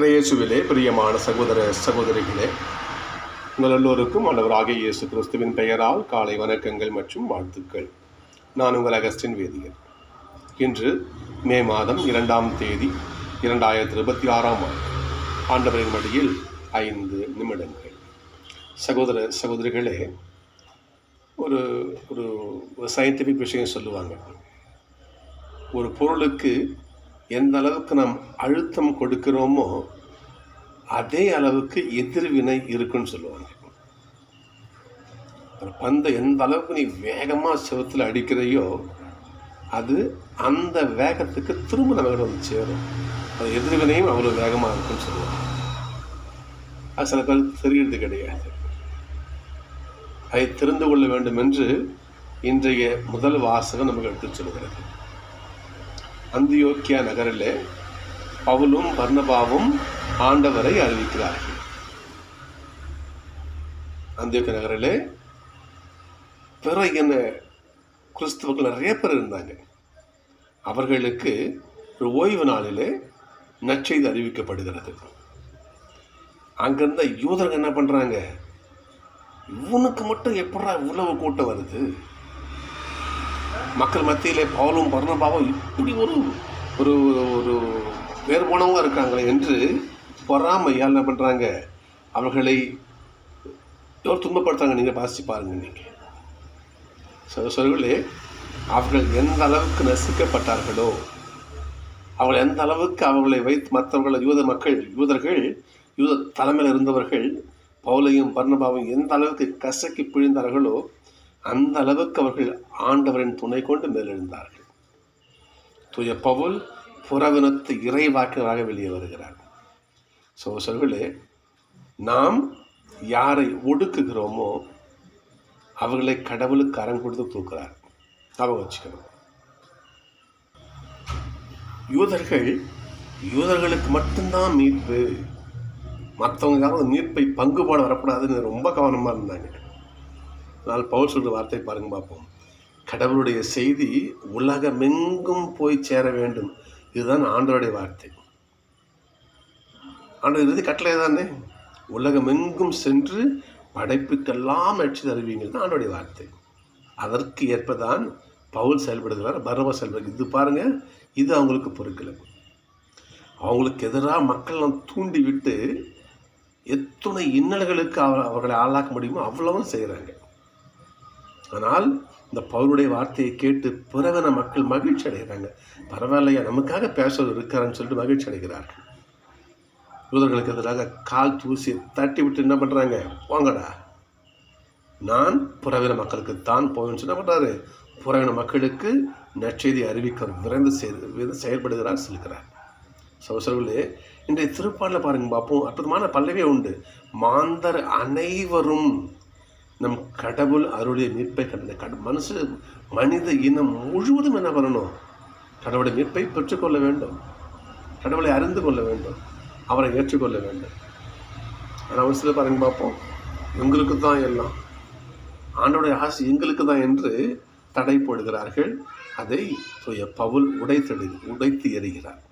இயேசுவிலே பிரியமான சகோதர சகோதரிகளே, உங்கள் எல்லோருக்கும் ஆண்டவராகிய இயேசு கிறிஸ்துவின் பெயரால் காலை வணக்கங்கள் மற்றும் வாழ்த்துக்கள். நான் உங்கள் அகஸ்டின் வேதியர். இன்று மே மாதம் 2ஆம் தேதி 2026 ஆண்டவரின் மடியில் 5 நிமிடங்கள். சகோதர சகோதரிகளே, ஒரு ஒரு சயின்டிஃபிக் விஷயம் சொல்லுவாங்க. ஒரு பொருளுக்கு எந்த அளவுக்கு நாம் அழுத்தம் கொடுக்கிறோமோ அதே அளவுக்கு எதிர்வினை இருக்குன்னு சொல்லுவாங்க. ஒரு பந்தை எந்த அளவுக்கு நீ வேகமாக செவத்தில் அடிக்கிறையோ அது அந்த வேகத்துக்கு திரும்ப நம்ம வந்து சேரும். அது எதிர்வினையும் அவ்வளோ வேகமாக இருக்குன்னு சொல்லுவாங்க. அது சில பேர் தெரிகிறது கிடையாது. அதை தெரிந்து கொள்ள வேண்டும் என்று இன்றைய முதல் வாசகம் நமக்கு எடுத்துச் சொல்கிறது. அந்தியோக்கியா நகரிலே பவுலும் பர்னபாவும் ஆண்டவரை அறிவிக்கிறார்கள். அந்தியோக்கியா நகரிலே பிற இன கிறிஸ்தவர்கள் நிறைய பேர் இருந்தாங்க. அவர்களுக்கு ஒரு ஓய்வு நாளிலே நற்செய்தி அறிவிக்கப்படுகிறது. அங்கிருந்த யூதர்கள் என்ன பண்றாங்க, இவனுக்கு மட்டும் எப்படா இவ்வளவு கூட்டம் வருது, மக்கள் மத்தியிலே பவுலும் பர்னபாவும் இப்படி ஒரு ஒரு ஒரு வேறுபானவங்க இருக்காங்களே என்று பொறாமையால் என்ன பண்ணுறாங்க, அவர்களை எவ்வளோ துன்பப்படுத்துறாங்க. நீங்கள் வாசித்து பாருங்கள். நீங்கள் சொல்களே, அவர்கள் எந்த அளவுக்கு நசுக்கப்பட்டார்களோ, அவர்கள் எந்த அளவுக்கு அவர்களை வைத்து மற்றவர்கள் யூதர்கள் யூத தலைமையில் இருந்தவர்கள் பவுலையும் பர்னபாவையும் எந்த அளவுக்கு கசக்கி பிழிந்தார்களோ அந்த அளவுக்கு அவர்கள் ஆண்டவரின் துணை கொண்டு மேலெழுந்தார்கள். தூய பவுல் புறவினத்து இறைவாக்கினராக வெளியே வருகிறார். சொல்களே, நாம் யாரை ஒடுக்குகிறோமோ அவர்களை கடவுளுக்கு கரம் கொடுத்து தூக்குறார். ஞாபகம் வச்சுக்கணும். யூதர்களுக்கு மட்டும்தான் மீட்பு, மற்றவங்க யாரும் மீட்பை பங்குபாடு வரக்கூடாதுன்னு ரொம்ப கவனமாக இருந்தாங்க. அதனால் பவுல் சொல்கிற வார்த்தை பாருங்க பார்ப்போம். கடவுளுடைய செய்தி உலகமெங்கும் போய் சேர வேண்டும். இதுதான் ஆண்டவருடைய வார்த்தை. ஆண்டவர் இறுதி கட்டளை தானே, உலகமெங்கும் சென்று படைப்புக்கெல்லாம் நற்செய்தி அறிவிங்கள் தான் ஆண்டவருடைய வார்த்தை. அதற்கு ஏற்பதான் பவுல் செயல்படுகிறார், பர்னபா செயல்படுகிறார். இது பாருங்க, இது அவங்களுக்கு பொறுக்கலை. அவங்களுக்கு எதிராக மக்கள் தூண்டி விட்டு எத்தனை இன்னல்களுக்கு அவர்களை ஆளாக்க முடியுமோ அவ்வளவும் செய்கிறாங்க. ஆனால் இந்த பவுலுடைய வார்த்தையை கேட்டு பிறவின மக்கள் மகிழ்ச்சி அடைகிறாங்க. பரவாயில்லையா, நமக்காக பேசுவது இருக்காருன்னு சொல்லிட்டு மகிழ்ச்சி அடைகிறார்கள். யூதர்களுக்கு எதிராக கால் தூசி தட்டி விட்டு என்ன பண்ணுறாங்க, போங்கடா, நான் புறவின மக்களுக்கு தான் போவேன்னு என்ன பண்ணுறாரு, புறவின மக்களுக்கு நற்செய்தி அறிவிக்க விரைந்து செயல்படுகிறார், செல்கிறார். சகோதரர்களே, இன்றைய திருப்பாடலில் பாருங்க பார்ப்போம், அற்புதமான பல்லவியே உண்டு. மாந்தர் அனைவரும் நம் கடவுள் அருளிய மீட்பை கண்ட மனித இனம் முழுவதும் என்ன பண்ணணும், கடவுளுடைய மீட்பை பெற்றுக்கொள்ள வேண்டும், கடவுளை அறிந்து கொள்ள வேண்டும், அவரை ஏற்றுக்கொள்ள வேண்டும். ஆனால் ஒரு சில பாருங்க பார்ப்போம், எங்களுக்கு தான் எல்லாம், ஆண்டோடைய ஆசை எங்களுக்கு தான் என்று தடை போடுகிறார்கள். அதை பவுல் உடைத்து எறிகிறார்.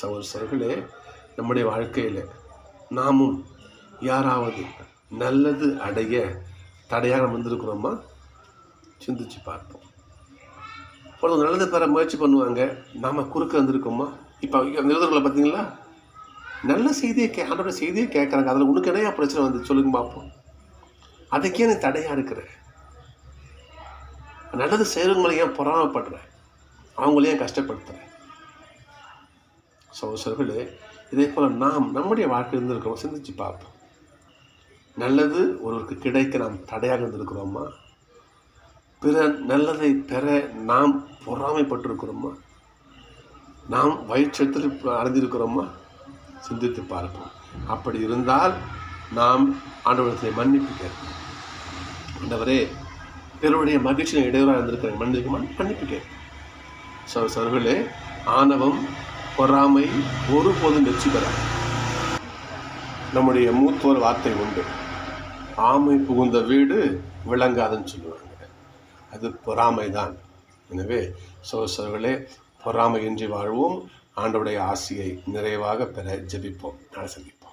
சகோதரர்களே, நம்முடைய வாழ்க்கையில் நாமும் யாராவது நல்லது அடைய தடையாக வந்திருக்கிறோமா சிந்திச்சு பார்ப்போம். ஒருத்தவங்க நல்லது பெற முயற்சி பண்ணுவாங்க, நாம் குறுக்க வந்திருக்கோமா? இப்போ நிறுவனங்களை பார்த்தீங்களா, நல்ல செய்தியை ஆண்டோட செய்தியை கேட்குறாங்க, அதில் உனக்கு இடையா பிரச்சனை வந்து சொல்லுங்க பார்ப்போம். அதுக்கே நீ தடையாக இருக்கிற, நல்லது செய்கிறவங்களை ஏன் பொறாமப்படுறேன், அவங்களையும் கஷ்டப்படுத்துகிறேன். சகோதரர்களே, இதே போல் நாம் நம்முடைய வாழ்க்கை இருந்திருக்கிறோம், சிந்திச்சு பார்ப்போம். நல்லது ஒருவருக்கு கிடைக்க நாம் தடையாக இருந்திருக்கிறோமா? பிற நல்லதை பெற நாம் பொறாமைப்பட்டிருக்கிறோமா? நாம் வயிற்றத்தில் அடைந்திருக்கிறோமா? சிந்தித்து பார்ப்போம். அப்படி இருந்தால் நாம் ஆண்டவரத்தை மன்னிப்பு கேட்போம். ஆண்டவரே, பிறருடைய மகிழ்ச்சியை இடையூறாக இருந்திருக்கிற மன்னிப்பு கேட்போம். சகோதரர்களே, ஆணவம் பொறாமை ஒருபோதும் வெற்றி பெறாது. நம்முடைய மூத்தோர் வார்த்தை உண்டு, ஆமை புகுந்த வீடு விளங்காதுன்னு சொல்லுவாங்க. அது பொறாமை தான். எனவே சகோதரர்களே, பொறாமையின்றி வாழ்வோம், ஆண்டவருடைய ஆசியை நிறைவாக பெற ஜெபிப்போம். நாளை சந்திப்போம்.